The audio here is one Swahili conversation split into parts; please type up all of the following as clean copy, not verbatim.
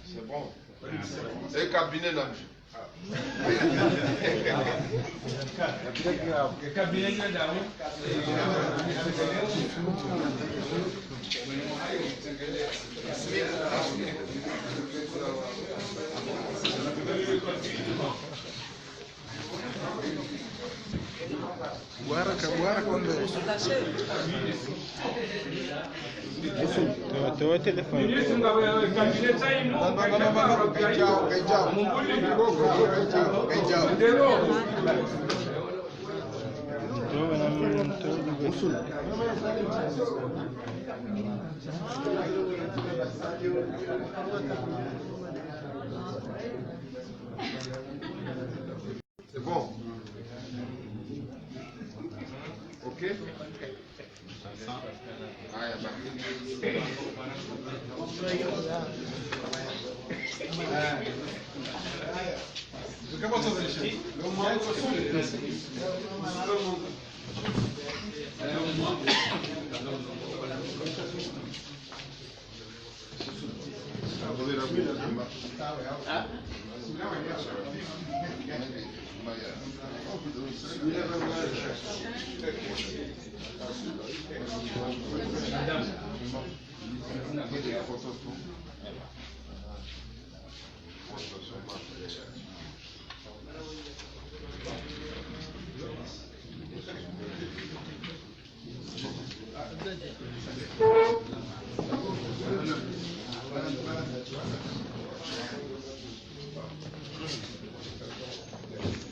C'est bon. Et cabinet là. Baraka quando Toa telefone. C'est bon. Ok.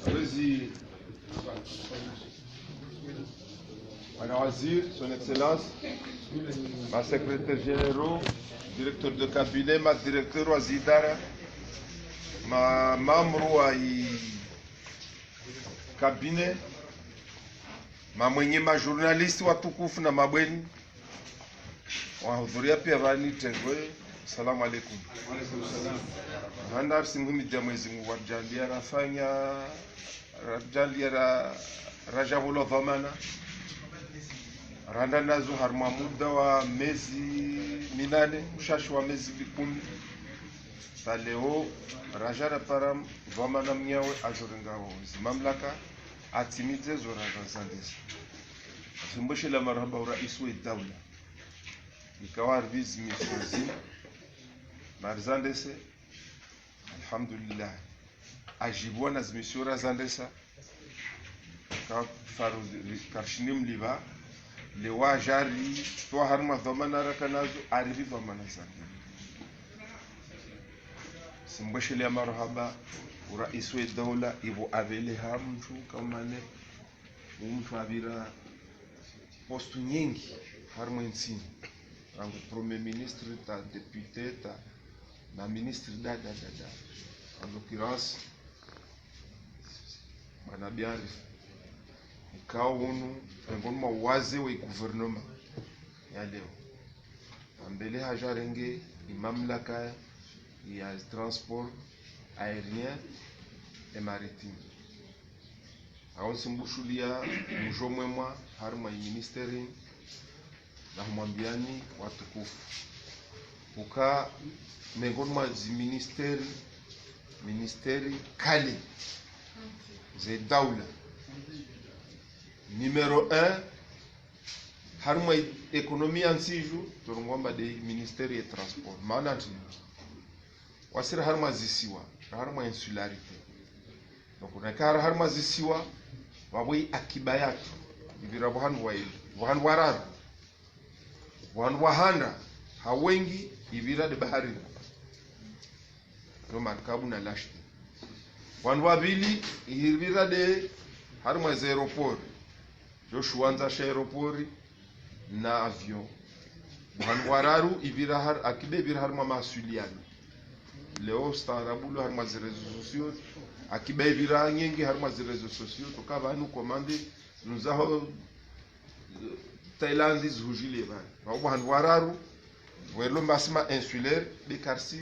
Allez-y. Madame Wazir, Son Excellence, ma secrétaire générale, directeur de cabinet, ma directeur wa zidara, ma membre wa cabinet, ma mwenye ma journaliste watukufu na mabweni wahudhuria pia vani Tengwe. Salamu alaikum. Handa simhimidi Mwenyezi Mungu wajalia rafanya rajalia rajabulo dhamana randa nazo harma muda wa mezi minane mshashi wa mezi 10 taleo rajara para dhamana mnyawe ajoringao mamlaka atimize zo raja zandisi simboshi la marhaba wa rais wa dawla ikawa arviz mifuzi marzandese alhamdulillah ajibwa na zimishura zandesa ka faru karshinim liva le wajari to harma dhamana rakanazo arivi dhamana zandi simboshi la marhaba wa rais wa dawla ibo avele hamtu kamane mtu abira postu nyingi harma nchini rangu premier ministre ta député ta na ministre da en l'occurrence manabiari ikao unu ngoni mawaze wa gouvernement ya leo ambele hajarenge mamlaka ya transport aérien et maritime au simbushulia mjomwemwa harma ministeri na humambiani watukufu uka miongoni mwa ministeri kale ze daula numero 1 harma ekonomia nsiju turungomba de ministeri ya transport maana tu wasira harma zisiwa harma insularite donc nakara harma zisiwa wabui akiba yatu ibira wahan warar wan wahanda hawengi ibira de bahari no markabu na lashti wan wabili ibira de harma za aeroport jo shuanza sha aeroport na avion wararu ivira har akibe vira har mama suliani leo staarabu har mazirezo sosio akibe vira nyingi har mazirezo sosio tokava nu komande nuzaho Thaïlande zhujile bana wabo wararu welo mbasima insulaire bekarsi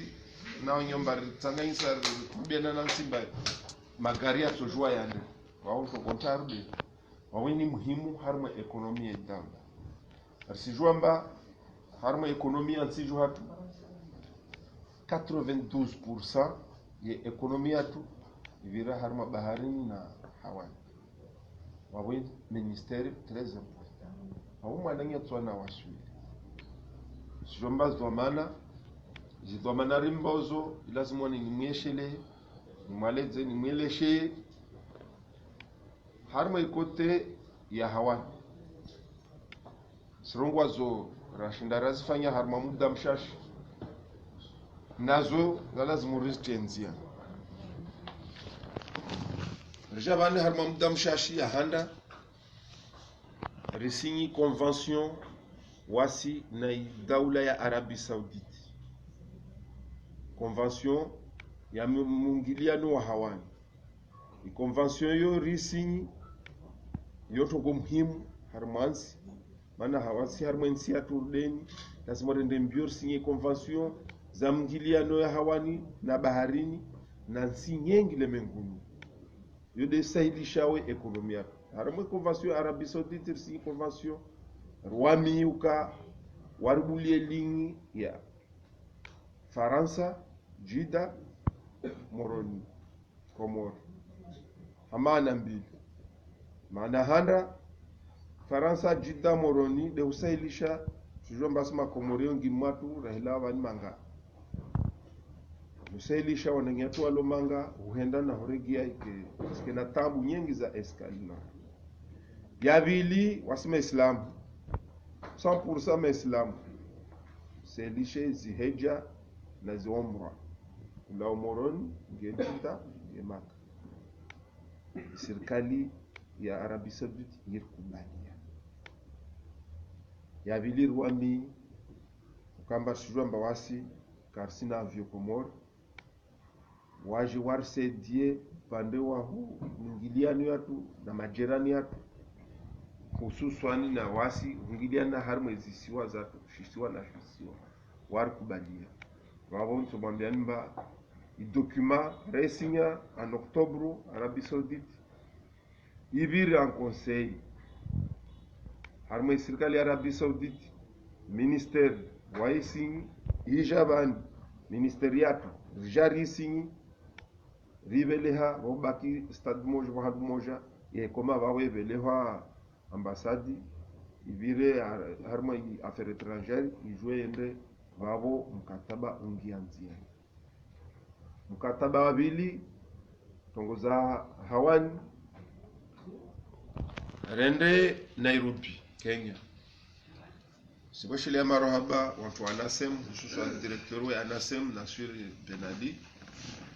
na nyomba tanganyisa kubena na simba magari atojua yande wao to kontarbe wawini muhimu harma ekonomia endamba arsijwamba harma ekonomia ansiju hatu 92% ya ekonomia tu vira harma baharini na hawani wawini ministeri très important wao mwananya tswana waswili sijwamba zdomana zdomana rimbozo lazima ni mweshele nimwaleze nimweleshe harma ikote ya hawani sirongwa zo rashinda razifanya harma muda mshashi nazo lazima rizitenzia rjabane harma muda mshashi ya handa risinyi convention wasi na daula ya Arabie Saoudite convention ya mwingiliano wa hawani convention yo risinyi yoto muhimu harmansi mana hawasi harmansi aturdeni lazima rende mbio sinye convention za mwingiliano ya hawani na baharini na nsi nyingi lemenguni yode sahilishawe ekonomia harma convention ya Arabie Saoudite risinyi convention Rwami uka warubulie lingi ya Faransa, Jida, Moroni, Komoro. Hamana mbili. Maana handa Faransa, Jida, Moroni de usailisha tujomba sima Komori yongi mwatu rahila wani manga. Usailisha wanangyatu walo manga uhenda na horegia ike na tabu nyengi za eskalina. Yabili wasima Islamu 100% Maislamu selishe ziheja na ziomra la umoroni ngedita yemaka serikali ya Arabie Saoudite yirkubalia ya bilir wami kamba shujamba wasi karsina avyo Komor waje warsedie pande wa hu ngiliano yatu na majerani yatu hususwani na wasi ngiliana harma zisiwa za shisiwa na shisiwa warkubalia wao ntumwambia nimba document resinya en octobre Arabie Saoudite ibiri en conseil harma serikali ya Arabie Saoudite ministère waisini ijaban ministeriatu jarisini riveleha wabaki stade moja wa hadu moja ye koma waweveleha ambassadi ivire harma affaires étrangères ijue ende wabo mkataba ungianzia mkataba wabili tongoza hawani rende Nairobi Kenya siboshile ya marahaba watu anasem hususan directeur wa anasem Nasir Benali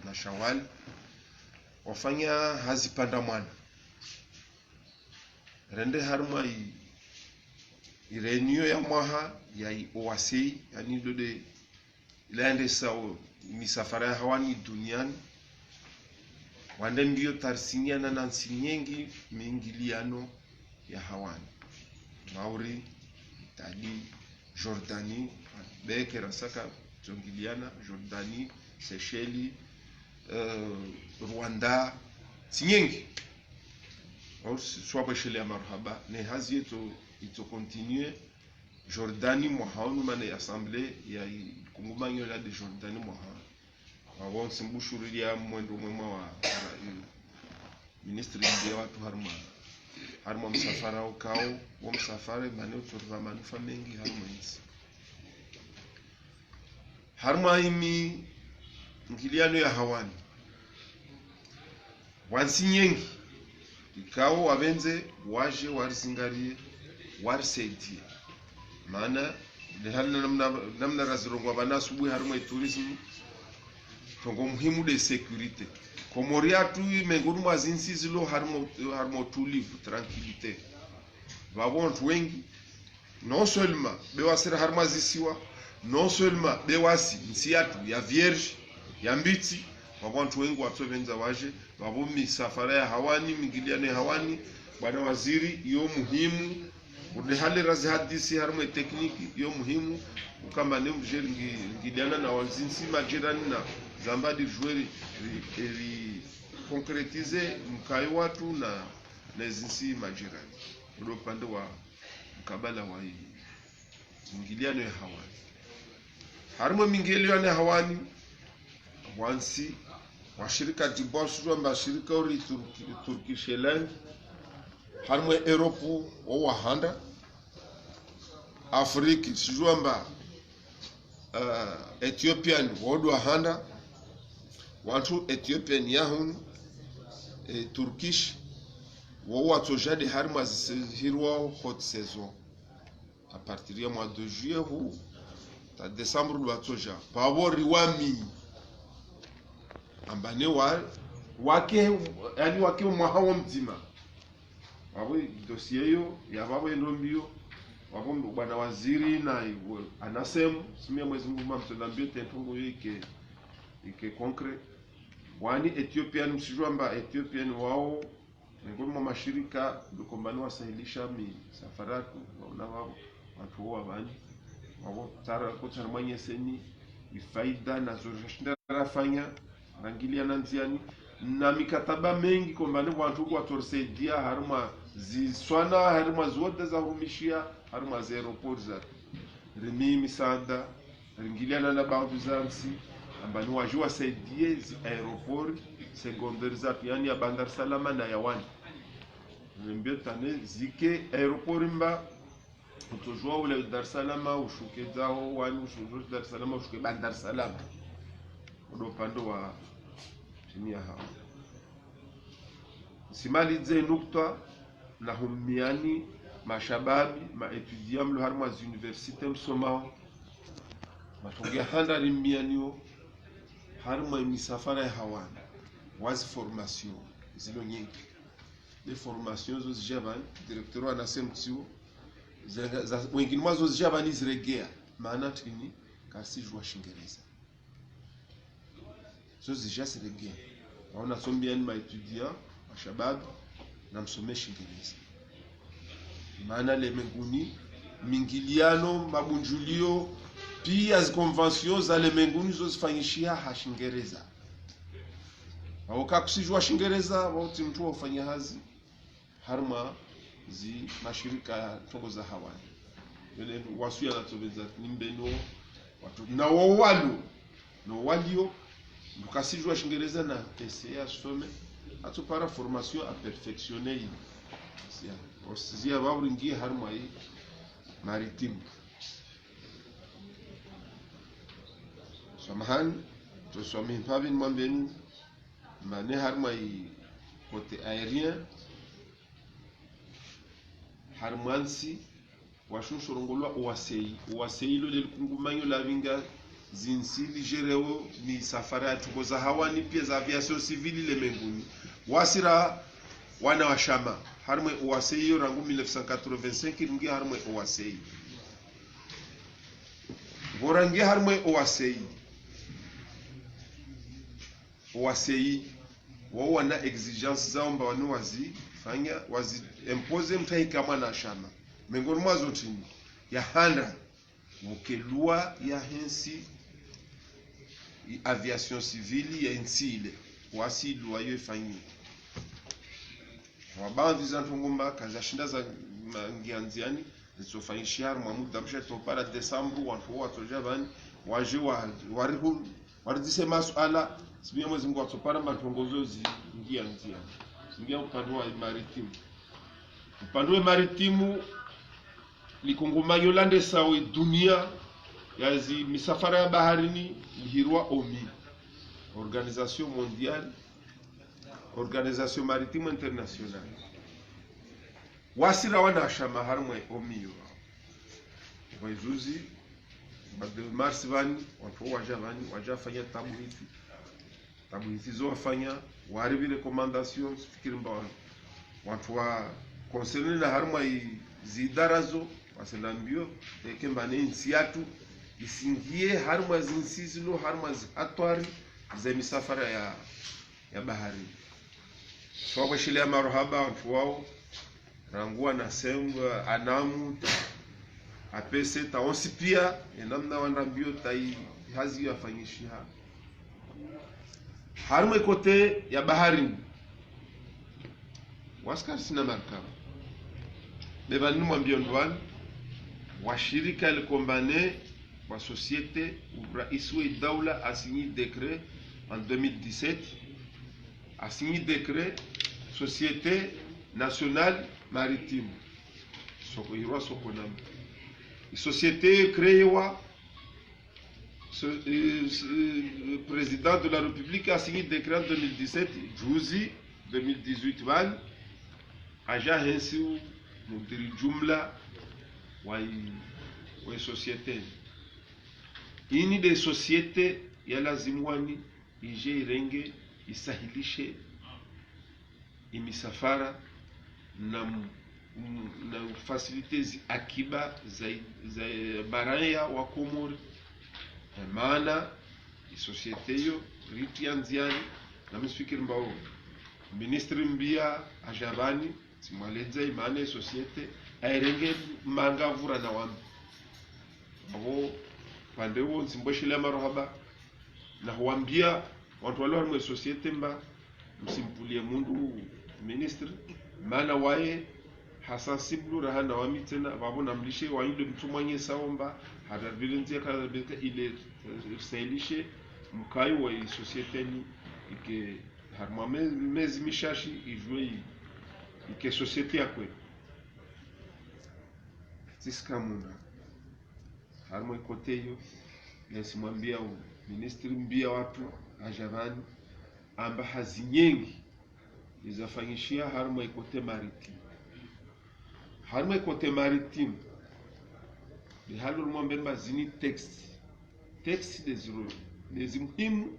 na Shawal wafanya hazipanda mwana rende harma irenio ya mwaha ya OAC yani dode ilaende sao misafara ya hawani duniani wande ndio tarsinyana na nsi nyingi miingiliano ya hawani Mauri tadi Jordani beke rasaka jongiliana Jordani Seychelles Rwanda sinyingi au soit bashile marhaba ne hazieto ito continue Jordani mohaonu mane assemblée ya kungumanyo la de Jordani moha wao simbushuri ya mwendo mwema wa ministre ya watu harma msafara ukao wa msafara mane utorva manufa mengi harma hizi harma himi ngiliano ya hawani wansi nyingi ikao wabenze waje warizingarie warisaidie maana namna razirongwa bana subuhi harma tourism tongo muhimu de sécurité Komoria tu menguru mazinsi zilo harmo tulivu tranquilité wabontu wengi non seulement bewasira harma zisiwa, non seulement bewasi nsiatu ya vierge ya mbiti wabantu wengi watovenza waje wabo misafara ya hawani mingiliano ya hawani. Bwana waziri, iyo muhimu urde hali razi hadisi harma tekniki iyo muhimu ukamba ne mjeri ngiliana na wazinsi majirani na zambadi jouer ri concretiser mkai watu na zinsi majirani ndo pande wa mkabala wa hii mingiliano ya hawani. Harma mingiliano ya hawani wansi washirika tibosu amba shirika uri Turkish Airlines harma Europe wa handa Afrika sijuamba Ethiopian wodu handa watu Ethiopian yahun Turkish wa tojade harma zihirwa hot saison à partir du mois de juillet ou ta décembre wa toja pawori wami ambane wake yani wake mwahawo mzima wawe dossier yo ya babo ndombio wabo bwana waziri na anasema simia mwezi Mungu mtondambio tentungu ike concret wani Ethiopian msijwamba Ethiopian wao ngoma mwa mashirika dukombani wasahilisha mi safaratu na wao watu wa bani wao tara kutana mwenye seni ifaida na zorashinda rafanya rangilia nanziani na mikataba mengi kombani watu kwa torsaidia haruma ziswana haruma zote za humishia haruma za aeroport za rimi misada ringiliana na baadhi za msi ambani wajua saidie zi aeroport secondaire za yani ya Bandar Salama na Yawani mbio tane zike aeroport mba utojua ule Dar es Salaam ushuke zao wani ushuke Dar es Salaam ushuke Bandar Salama ndo pande wa chini ya hawa simalize nukta na humiani mashababi maetudia mlo harma zi universite msomao matongea handa rimianio harma misafara ya hawani wazi formation zilo nyingi de formation zo zijaban directeur anasema tsio wengine mwazo zijabani ziregea maana tini kasi jua Shingereza zo zijasiregea waona sombiani maetudia mashabab na msome Shingereza maana le menguni mingiliano mabunjulio pia zi convention za le menguni zo zifanyishia ha Shingereza waoka kusijua Shingereza wauti mtu wafanya hazi harma zi mashirika tongo za hawani yone wasu ya natobeza nimbeno watu na wawalu no walio mukasijua Shingereza na PCA some atupara formation a perfectionner yi sia osizia bawringi harma yi maritime samahan to somi pavin mwambeni mane harma yi côté aérien harmansi washunshorongolwa uwasei lo lelikungumanyo la vinga zinsili jereo ni safara tuko za hawani pia za aviation civile le menguni wasira wana washama harmwe uwasei yo rangu 1985 ngi harmwe uwasei gorangi harmwe uwasei wao wana exigence zao mba wanu fanya wazi impose mtai kama na shama mengoni mwazo tini ya handa mukelua ya hensi aviation civile ya insile wasi lua yo fanyi wabandi za ntungumba kaza shinda za ngianziani zisofanyishia mwamudu dabisha topara Desemba wantu watojavani waje waridise masuala sibia mwezi Mungu atopara matongozo ngianziani ngia upande wa maritimu upande wa maritimu likungumanyo lande sawi dunia yazi misafara ya baharini lihirwa OMI Organisation Mondiale Organisation Maritime Internationale wasira wana shama harmwe OMI yo waizuzi bade mars vani watu wajavani wajafanya tabu hizi zo wafanya waribi recommandation fikiri mba watu wa concerne na harma zidarazo wasenambio kembane insiatu isingie harma zinsizilo harma atwari za misafara ya bahari so washile marhaba watu wao rangua na semba anamu apese taonsi pia namna wanambio tai hazi yafanyishia harma kote ya bahari waskar sina markaba bebani mwambio ndwani washirika likombane wa société rais wa daula a signé décret en 2017 a signé décret société nationale maritime soko hirwa soko nam société créée wa président de la République a signé décret en 2017 juzi 2018 van aja hensi mudiri jumla wa société ini de société ya lazimwani ije irenge isahilishe imisafara na facilities akiba za baraya wa Komori maana société yo ritianziani na msifikiri mbao ministri mbia ajabani simwaleza imane société airenge mangavura na wami abo pande huo nsimboshile marhaba na huambia watu wale wa societe mba msimpulie mundu ministry maana wae hasasiblu rahana wami tena babo namlishe wa yule mtu mwenye saomba hata vilenzi kalabeka ile sailishe mkayo wa societe ni ike harma mezi mishashi ijue ike societe yakwe tiskamuna harmo ikoteyo yasimwambia ministri mbia watu ajavani amba hazinyengi izafanyishia harmo ikote maritime harmo ikote maritime ni halu mwambe mazini text de zero lezi muhimu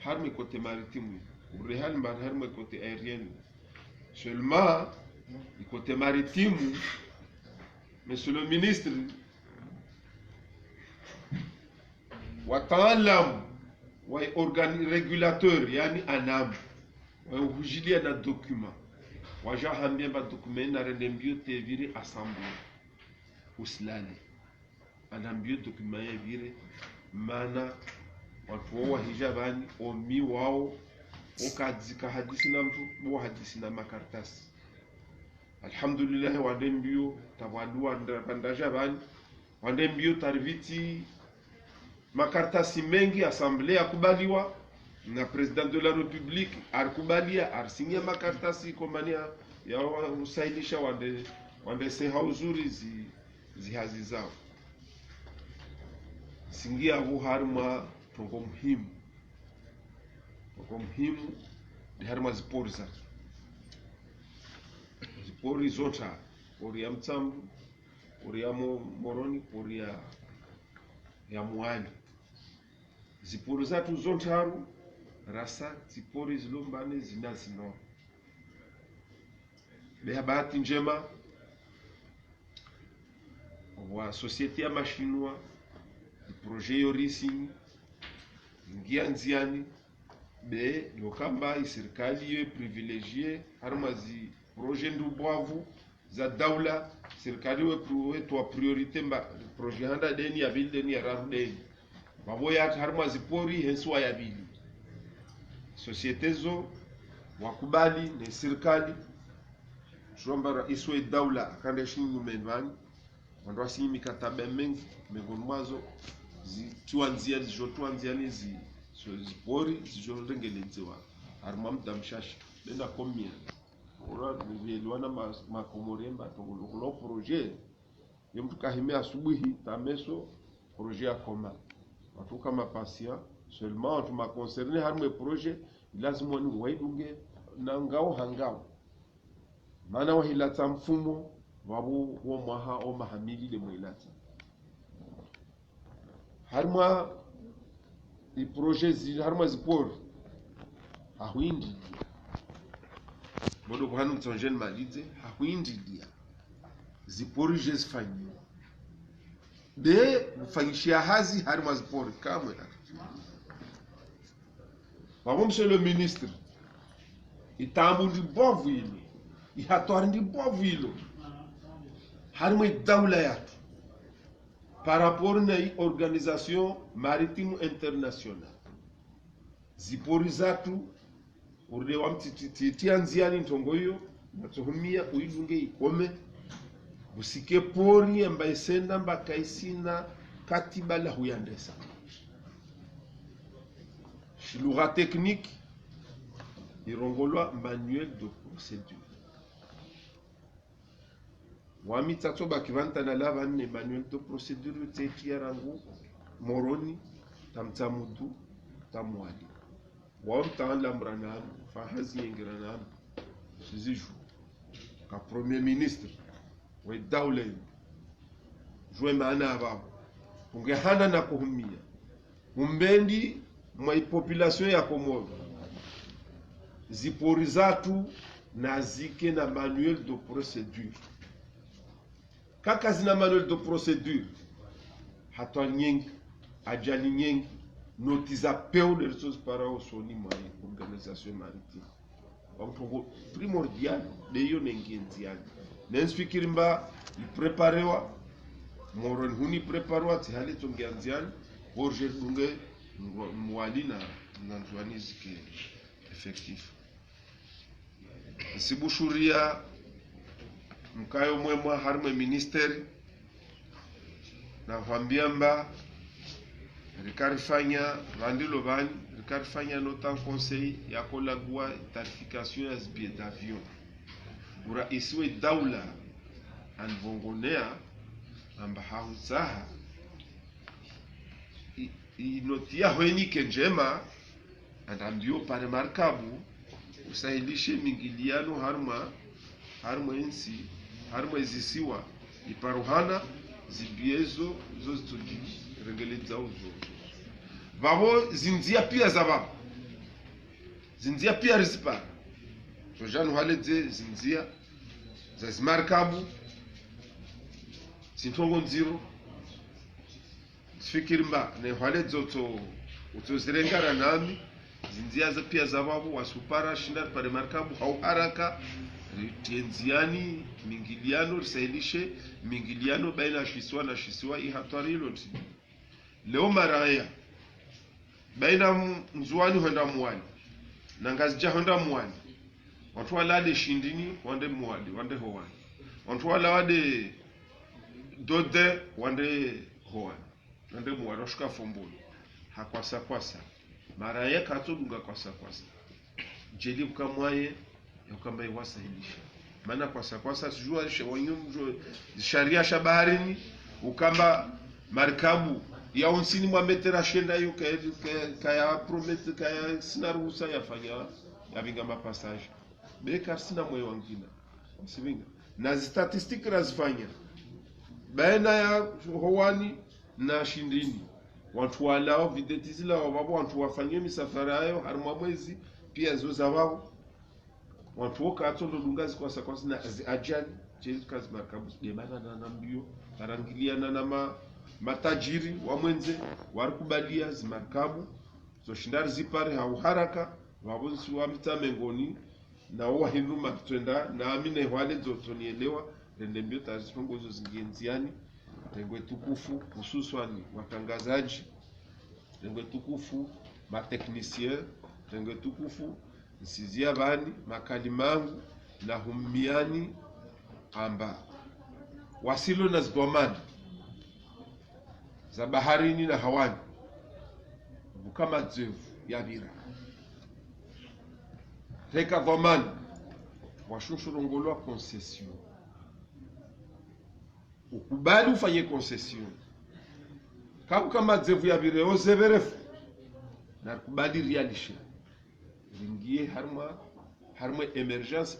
harmo ikote maritime urehal mbar harmo ikote aérienne seulement ikote maritime monsieur le ministre wataalam wa régulateur yani anam wa ujilia na document waja hambia ba document na rendembio te vire assemblée uslali anambio document ya vire mana watu wa hijabani omi wao ukadzika hadisi na mtu wa hadisi na makartasi alhamdulillah wadembio tawadua bandaja bani wadembio tarviti makartasi mengi assemblée akubaliwa na president de la République akubalia arsinya makartasi komania ya usailisha wande seha uzuri zihazi zao singia harma tongo muhimu ni harma ziporza zipori zota pori ya Mtsambu pori ya Moroni pori ya Mwali zipori zatu zontaru rasa zipori zilombane zinazino beha bahati njema wa société ya mashinwa projet yorisi ngia nziani be lokamba serikali yo privilegié harmazi projet ndubwavu za daula serikali we to priorité mba projet handa deni ya ville deni ya raru deni baboya harmazi pori henswa ya bili société zo wakubali ne serikali shomba rais wa daula akande shingu menwani wando asini mikataba mengi miongoni mwazo zituanzia zijotuanziani zipori zijorengelenzewa harma mdamshashi nenda komia ora nivelwana makomoremba tongolo projet yemtu kahime asubuhi tameso projet akoma watu kama patient seulement watu ma concerné harma projet lazima ni waidunge na ngao hangao maana wahilata mfumo wabu wo mwaha o mahamili de mwilata harma i projet harma zipor ahuindi modo kwa hanu mtonjen malize ahuindi dia zipori jezifanyia de kufanyishia hazi harima zipori kamwe na wabo. Monsieur le ministre, itambu ndi bovu ilo, ihatwari ndi bovu ilo harima daula yatu par rapport na organisation maritime internationale. Zipori zatu urde wa mtititia nziani ntongo hiyo natuhumia uidunge ikome busike pori ambaye senda mpaka isina katiba la huyandesa shilugha technique irongolwa manuel de procédure wami tatso bakivanta na lava ne manuel de procédure tetia rangu moroni tamtamudu tamwali wamtaan lamranam fahazi yengiranam siziju ka premier ministre we dawle jwe maana aba ungehana na kuhumia umbendi mwa population ya Komoro zipori zatu na zike na manuel de procédure. Kaka zina manuel de procédure hatwa nyingi ajali nyingi notiza peu de ressources para osoni mwa organisation maritime wangu primordial de yo nengenziani nensfikiri mba ipreparewa moron huni preparwa tihali tongeanziani borje dunge mwali na nzwani zike effectif sibushuria mkayo mwemwa harme ministeri na vambia mba rikarifanya vandilo bani rikarifanya notan conseil ya kolagua tarification ya billet d'avion ura isiwe daula anvongonea amba hauzaha inotia hweni kenjema andambio pare markabu usahilishe mingiliano harma ensi harma ezisiwa iparuhana zibiezo zo zituji rengeleza uzo vavo zinzia pia za baba zinzia pia rizipara tojanu haleze zinzia za zimarkabu sintongo nziro sifikiri mba ne haleze utozirengana nami zinzia za pia za baba wasupara shindar pare markabu au haraka ritienziani mingiliano risailishe mingiliano baina shiswa na shiswa ihatwarilo ti leo maraya baina mzuani huenda mwani na ngazija huenda mwani watu walade shindini wande mwali wande hoani watu walade dode wande hoani wande mwali washuka fombolo hakwasa kwasa maraya katodunga kwasa kwasa jeli ukamwaye yukamba iwasahilisha maana kwasa sijua shawanyum sharia shabaharini ukamba markabu ya unsini mwa metera shenda yu kaya promete kaya sina ruhusa yafanya yavinga mapassage beka sina moyo wangina sivinga na statistiki razifanya baina ya howani na shindini watu walao videtizila wababo watu wafanyie misafara yao harumwa mwezi pia zoza wao watu woka atondo dungazi kwa sakwasi na ajali jesu kazi markabu demana na nambio tarangiliana na matajiri wa mwenze warikubalia zimarkabu so shindari zipare hau haraka wabonsi wa mitamengoni na uwa hindu matwenda na amine wale zotonielewa rendembio tazifungozo zingienziani tengwe tukufu hususwani watangazaji tengwe tukufu mateknisien tengwe tukufu nsizia bani makalimangu na humiani amba wasilo na zgomani za baharini na hawani bukama dzevu ya vira reka dhamani washushurongolewa concession ukubali ufanye concession kama dzevu ya vira ozeverefu na kubali realisha ringie harma emergence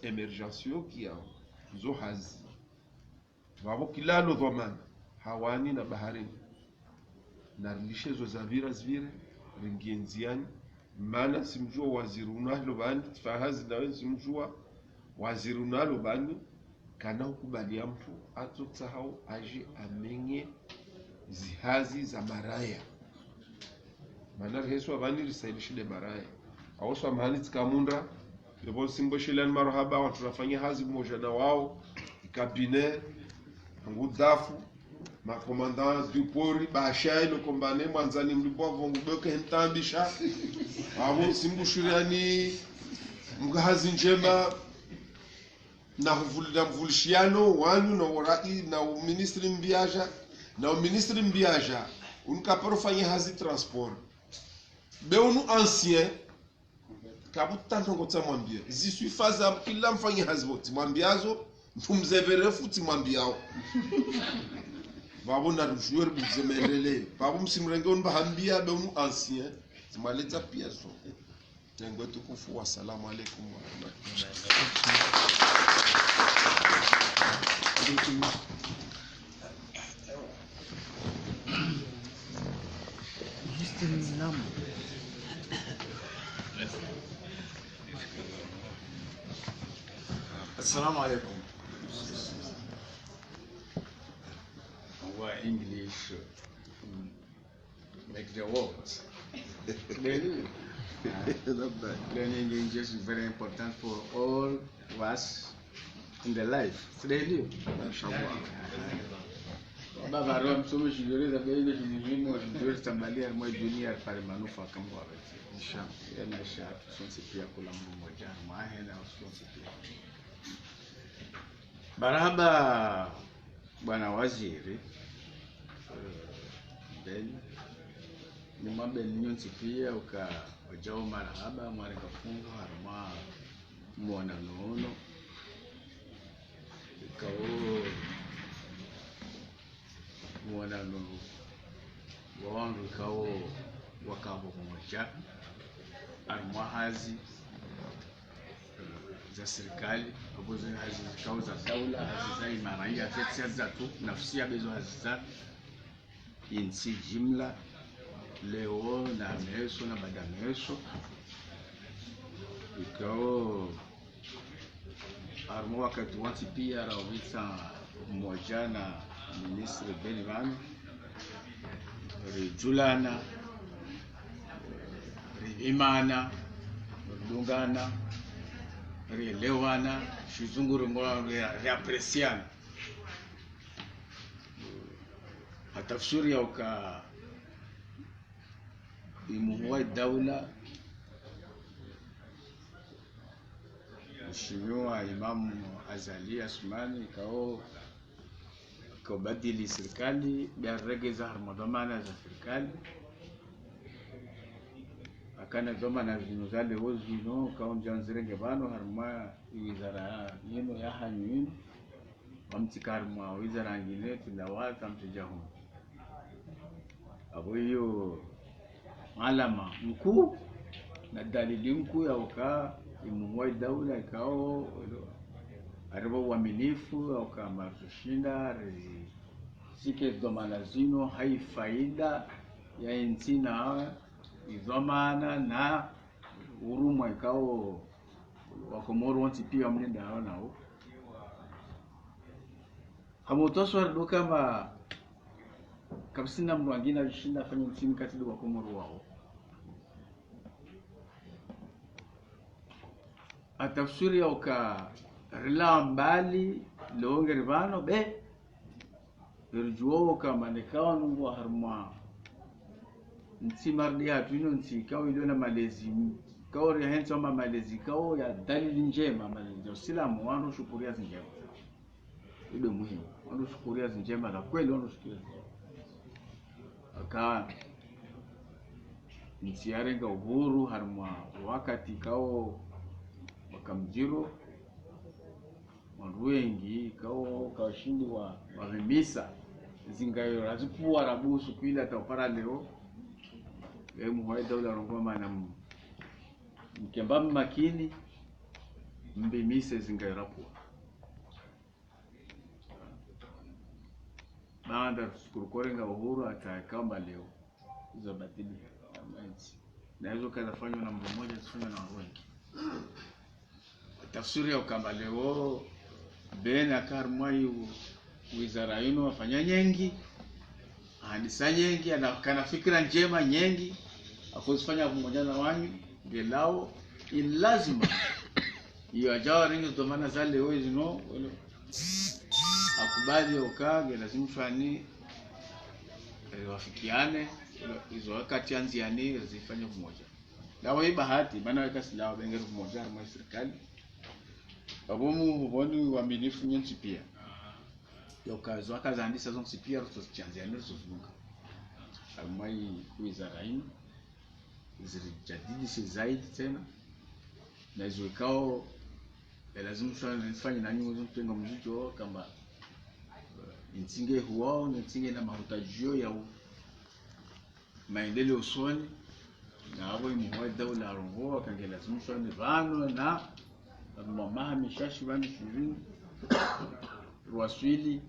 kia zo hazi wabo kilalo dhamani hawani na baharini na rilishezo za vira zvire ringie nziani maana simjua waziri unalo bani fahazi nawe simjua waziri unalo bani kana ukubalia mtu azotsahau aje amenye zihazi za maraya mana rehesu avani risaidishide maraya awoswa mahani tikamunda lebo simbo shilani marhaba watu rafanya hazi moja na wao ikabine ngudafu makomandant du pori bashai lo kombane mwanzani mlipo vongu beke hentambisha abo simbo shirani mgahazi njema na mvulishiano wanyu na warai na ministri mbiaja na ministri mbiaja unkaparo fanya hazi transport beunu ancien kabutantongo tsa mwambia zisui faza kila mfanya hazi wote mwambiazo mfumzevere futi mwambiao babu na joueur buzemelele babu msimrenge unba hambia beunu ancien zimaleta pia so Tengwe tukufu wa salamu alaikum wa Assalamu alaikum. Our English make the words. Learning English is very important for all of us in the life. Really? Baba Rom somo shule za bei za muhimu ndio tambalia mwa dunia pale manufaa kama wewe. Inshallah. Yana sharp sonsi pia kula mmoja maana na sonsi pia. Baraba bwana waziri ben ni mambe nyonsi pia ukajao marahaba mwari kafungo harma muona nono ikao muona nono wangu ikao wakabo mmoja harma hazi za serikali abuzo hazi zikao za daula hazi za imaraia zetu za tu nafsia bezo hazi za insi jimla leo na meso na baada meso ikao armo wakati wanti pia rawita mmoja na ministre Benivani Julana Imana Dungana Lewana shizunguru mwa reapresiana atafsiri ya uka imuwa daula Mheshimiwa Imam Azali Asmani kao badili serikali biaregeza harmadhamana za serikali akana dhamana zinuzale wozino kao mjanzirenge bano harma wizara yenu ya hanyini wamtikarma wizara ngine tilawata mtijahum abo hiyo alama mkuu na dalili mkuu ya uka imuwa daula ikao aribo uaminifu au kama kushinda sike dhamana zino hai faida ya intina idhamana na urumwa ikao wakomoro wanti pia mnenda nao hamotoswa ndo kama kabisina mwangina alishinda fanya nchini kati wa Komoro wao atafsiri ya uka rila mbali longe ribano be irjuo kama nikawa nungu harma nti mardi hatuino nti kao ilo na malezi kao rihenso ma malezi kao ya dalili njema malezi usilamu wano shukuria njema ile muhimu wano shukuria njema la kweli wano shukuria aka ntiarenga uhuru harma wakati kao wakamjiro wengi kao kashindi wa remisa zingayo razipuwa rabusu kwila atapara leo muhai daula rongoma na mkemba makini mbimise zingayo rapua baada kurukorenga uhuru atakamba leo hizo batili na hizo kazafanywa na mtu mmoja zifanywa na wengi tafsiri ya ukamba leo bena karmai wizara yenu wafanya nyengi hadisa nyengi kana fikira njema nyengi akuzifanya pamoja na wanyu gelao ilazima iyo ajawa ringi domana zale wezi no akubali okage lazima fani wafikiane hizo wakati anziani zifanye pamoja dawa hii bahati maana weka silaha bengere pamoja na serikali abumu woni uaminifu nyenzi pia yokazo wakazandisa zonse pia tutochanziana zozunga amai wizara hii zilijadili zaidi tena na ziwekao lazima tunafanya na nyinyi mtenga mzito kama ntinge huo na ntinge na mahutajio ya maendeleo usoni na hapo imwa daula rongo kange lazima tunafanya vano na mama mishashi bani shirini ruaswili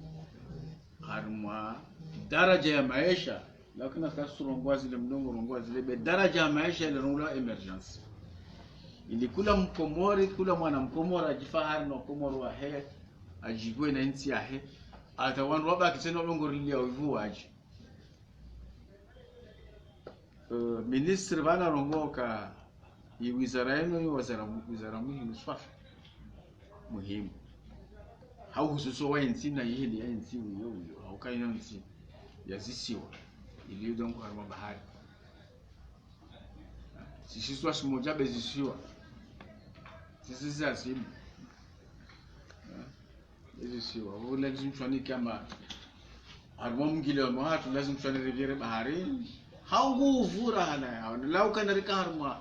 harma daraja ya maisha lakini kasurongwa zile mdongo rongwa zile be daraja ya maisha ile rongwa emergency ili kula mkomori kula mwana mkomori ajifahari na mkomori wa he ajibwe na nchi ya he atawandu waba kiseno longo lilia wivu aji ministri bana rongwa ka i wizara yenu ni wizara muhimu swafi muhimu hauhususo wa nchi na hili ya nchi huyo haukaina nchi ya zisiwa ili udongo harma bahari sisi swasi moja bezisiwa sisi zasimu bezisiwa wala lazima kama harma mngile wa mahatu lazima tuone riviere bahari haunguvura hana lau kana rika harma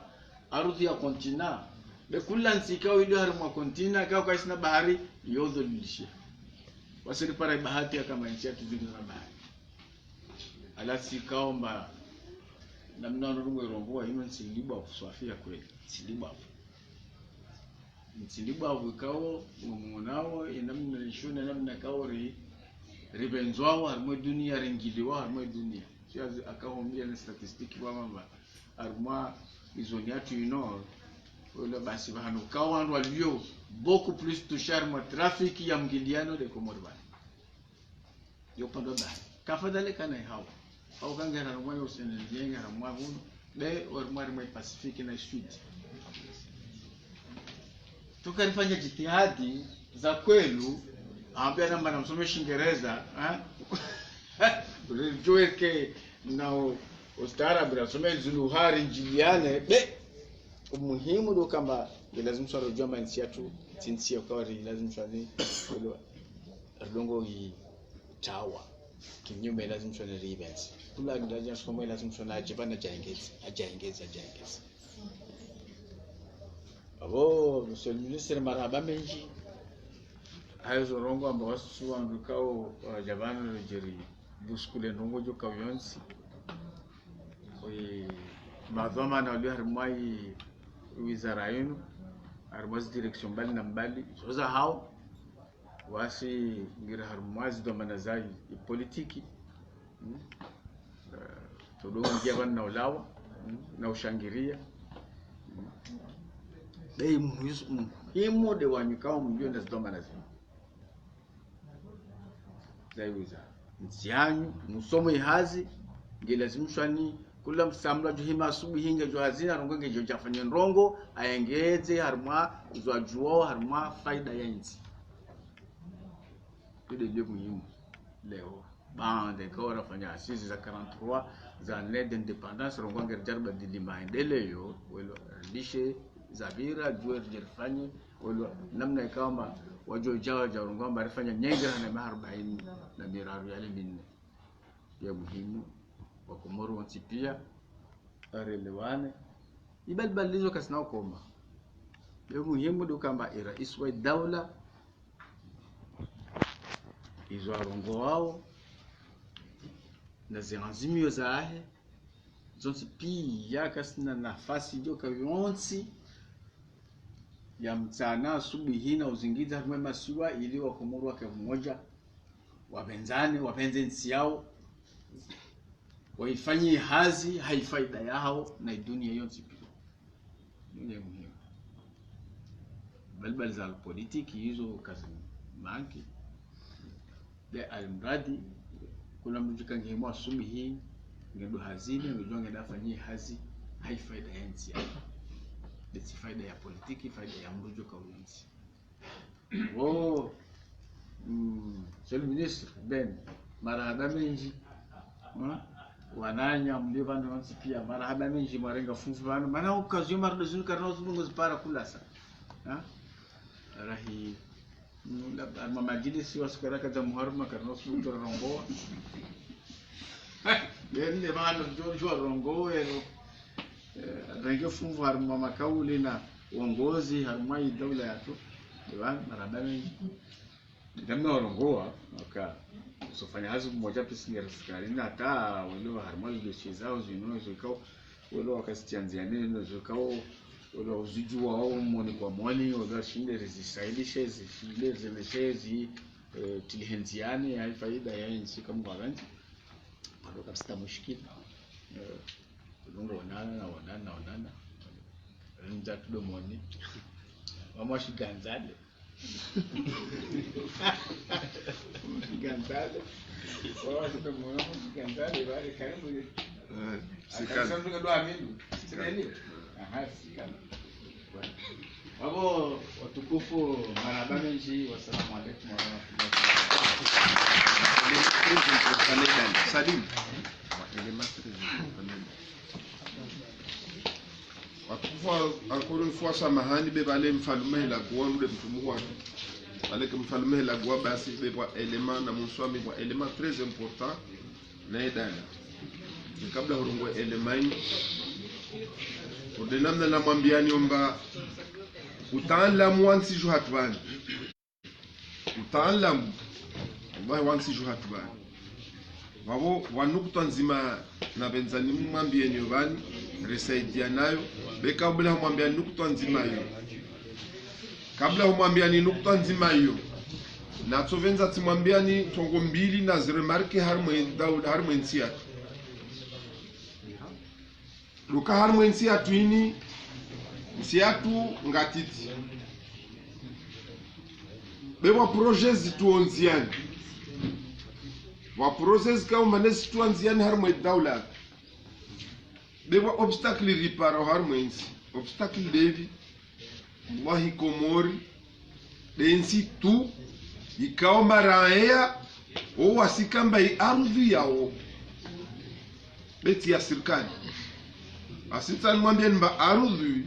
ardhi ya kontina be kula nsikao ile harma kontina kao kaisina bahari yodo lilishia wasiri para bahati kama nchi yetu zingine bahari ala sikaomba namna nurungwe romboa ino nsilibwa kuswafia kweli nsilibwa vikao mumonao inamna nishona namna kaori ribenzwao harmo dunia ringiliwa harmo dunia sio akaombia na statistiki kwa mama harmo izoni yatu ino wala basi bahano kawan walio beaucoup plus touchar ma trafic ya mgiliano de komorba yo pando da kafadale kana hao au kangera rumwa usene jenga rumwa huno be warmari mai Pacific na Sud tukalifanya jitihadi za kwelu ambia namba na msome Kiingereza tulijoeke na ustaarabu na some zuluhari njiliane be umuhimu ndo kamba lazima tunajua manzi yetu tinsi kwa lazima tunani rdongo hii tawa kinyume lazima tunani events kula ndaje somo lazima tunaje bana ajaengeza abo monsieur le ministre maraba menji hayo zorongo ambao wasu wangukao jabana jeri buskule ndongo joka yonsi oi madhama na wali harmai wizara yenu armazi direction mbali na mbali soza hao wasi ngira harmazi do manazai politiki tudongo ngia bana ulawa na ushangiria dai muhimu de wanyukao mjio na ndo manazai dai wizara ntianyu musomo ihazi ngelazimshani kula msamla juhima asubuhi hinga jo hazina rongo jo jafanya ndongo ayengeze harma zo juo harma faida ya nchi ndio muhimu leo bande kwa rafanya asisi za 43 za année d'indépendance rongo ngerjarba dilimaendeleo welo lishe zabira juer jerfanye welo namna kama wajo jawa ja rongo marifanya nyenga na 40 na miraru yale minne ya muhimu wakomoro wantipia arelewane ibalbalizo kasina ukoma leo muhimu ndo kamba rais wa daula izo arongo wao na zianzimio zahe zonsi pia kasina nafasi ndio kawionsi ya mtana asubuhi na uzingiza kama masiwa ili wakomoro wake mmoja wapenzane wapenze nchi yao waifanyie hazi haifaida yao na dunia yote pia ni muhimu balbal za politiki hizo kazi manki de almradi kuna mjika ngemo asumi hii ngedo hazini ngejua ngeda fanyie hazi hai faida ya nchi si faida ya politiki, faida ya mrujo kwa ulinzi. Monsieur le ministre Ben marahaba menji wananya mlivano wansi pia marahaba menji marenga funfu bano mana occasion mardo zulu karno zungu zipara kulasa rahi la majlisi waskara kaza muharma karno zungu rongo yende bano jojo rongo eno rangi funfu harma makauli na uongozi harma dawla yato diwan marahaba menji ndamna warongoa waka sofanya hazi mmoja pisi serikali na hata wale harmoni ndio zao zino zikao wale wakasianzia neno zikao wale uziju wao mwoni kwa mwoni wale shinde resistailishe zile zimeshezi tilihenziani hai faida ya nchi kama garanti bado kabisa mushkili onana nja tudomoni mama shiganzale Gantale. Oh, se tomou Gantale, vai karibu. Sasa ndio ndo amini. Sio aha, sikana. Wabo watukufu marhaba menji, wasalamu alaykum wa rahmatullahi. Salim. Encore une fois, samahani bebale mfalume la gwa ule mtumwa aleke mfalume la gwa basi bebwa element na mswami bwa element très important na edana kabla hurungwe element udenamna na mwambiani omba utaalamu wansi juhatwani utaalamu wallahi wansi juhatwani wabo wanukta nzima na benzani mwambieni yobani resaidia nayo beka kabla humwambia nukta nzima hiyo kabla humwambia ni nukta nzima hiyo na tovenza timwambia ni tongo mbili na ziremarke harmwe daud harmwe nsia luka harmwe nsia tuini nsiatu ngatiti bewa projet zituonziani wa projet kama manesi tuanziani harmwe daula bewa obstacle riparo harmwensi obstacle devi wahi komori densi tu ikao maraea o wasikamba ardhi yao beti ya serikali asitan mwambie mba ardhi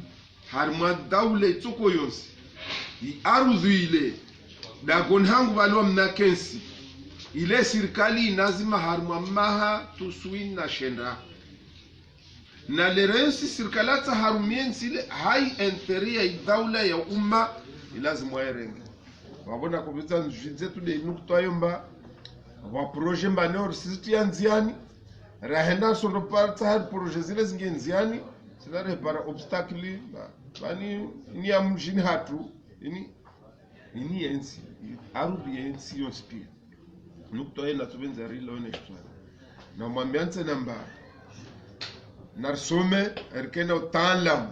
harma daule tsoko yonsi i ardhi ile dagon hangu balwa mnakensi ile serikali inazima harma maha tuswin na shenda na lerensi sirkalata harumiensi ile hai interi ya daula ya umma lazima waerenge wabona kubita njizetu de nukta yomba wa projet mbanor sisi yanziani rahenda sondo parta har projet zile zingenziani sila repara obstacle bani ni amjini hatu ini yensi arubi yensi yonspia nukta ina tubenza rilo oneshwa na mwambianze namba narsome erkena utaalamu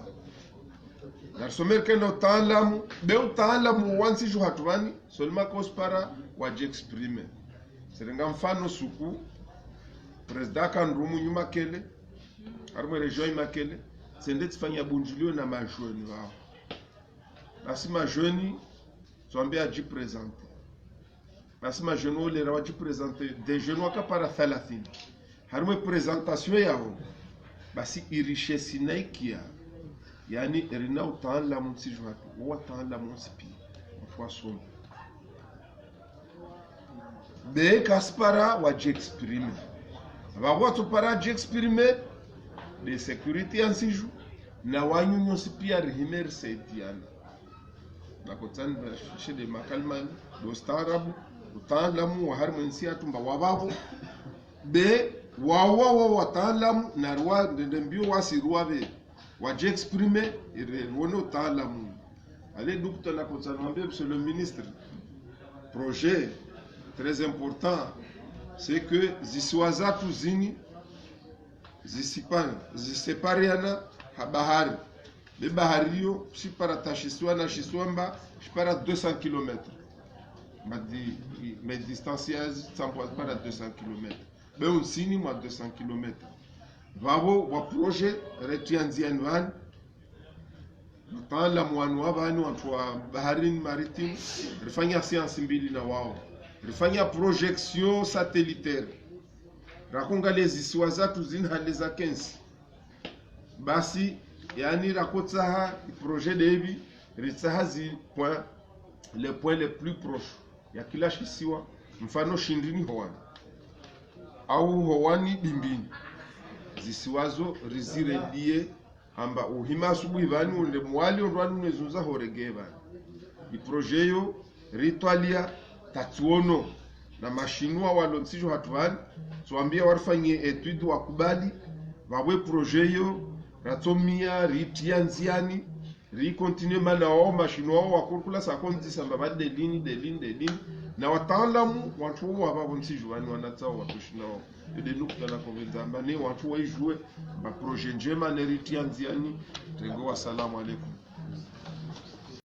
narsome erkena utaalamu be utaalamu wansi juhatwani solma kospara wajiexprime serenga mfano suku presida kanrumu nyuma kele armo region makele sende tifanya bunjulio na majoni wao basi majoni tuambia aji presente basi majoni ole rawa aji presente de jeunes wakapara 30 harmo presentation yao basi irishesi naikia yani erina utaalamu msijuhatu wa utaalamu msipi mfuasomi be kaspara wajiexprime watu para jiexprime de security ansiju na wanyunyo sipia rihimer setiana na kotani bashe de makalman do starabu utaalamu wa harmensi atumba wababo be wawa wataalamu na ruwa ndembio wasiruwabe wajiexprime wono utaalamu ale dukta na kotani monsieur le ministre projet très important c'est que zisiwaza tuzini zisepariana habahari bebahari yo sipara tashiswa na shiswamba sipara 200 km mes distancias s'empoisent pas à 200 km. Mais aussi, moi 200 km. Vavo, wa projet, retianzian van, la mwanua vanu watu wa baharini maritime, rifanya science mbili na wao. Rifanya projection satellitaire. Rakonga lezi siwa zatu zinhaleza kensi. Basi, yani rakotsaha projet de hivi, ritsaha zi les points les plus proches. Ya kila kisiwa, mfano Shindini Howani. Au Howani Bimbini. Zisiwazo rizirelie amba uhima asubuhi vani unde mwali ondwani unezunza horege vani. Iproje yo ritwalia tatuono na mashinua walonsijo hatuvani. Tuambia warifanye etude wakubali wawe proje yo ratomia ritia nziani rikontinue mana wao mashinua wao wakurkula sakonzi samba de lini na wataalamu watu wabonsijo vani wanatao watushina wao. Ede nukta na konvenzamba ne watu waijue ba projet njema ne ritia nziani. Tengo, assalamu alaikum.